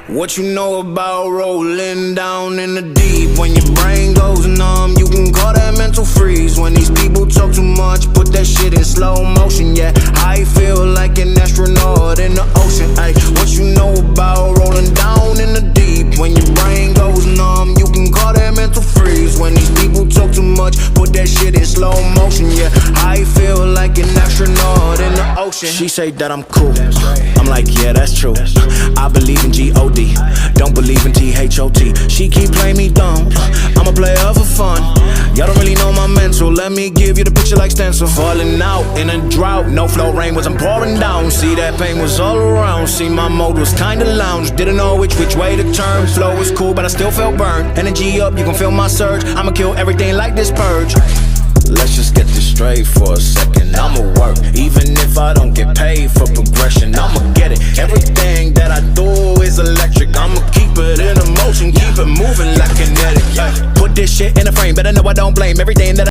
What you know about rolling down in the deep? When your brain goes numb, you can call that mental freeze. When these people talk too much, put that shit in slow motion. Yeah, I feel like an astronaut in the ocean. Ay, what you know about rolling down in the deep? When your brain goes numb, you can call that mental freeze. When these people talk too much, put that shit in slow motion. Yeah, I feel like an astronaut in the ocean. She say that I'm cool, I'm like, yeah, that's true. I believe in G-O-D, don't believe in T-H-O-T. She keep playing me dumb, I'm a player for fun. Y'all don't really know my mental, let me give you the picture like stencil. Falling out in a drought, no flow, rain wasn't pouring down. See, that pain was all around, see, my mode was kinda lounge. Didn't know which way to turn, flow was cool but I still felt burned. Energy up, you can feel my surge, I'ma kill everything like this purge. Let's just get this straight for a second. I'ma work, even if I don't get paid for progression. I'ma get it, everything that I do is electric. I'ma keep it in motion, keep it moving like kinetic. Put this shit in a frame, better know I don't blame everything that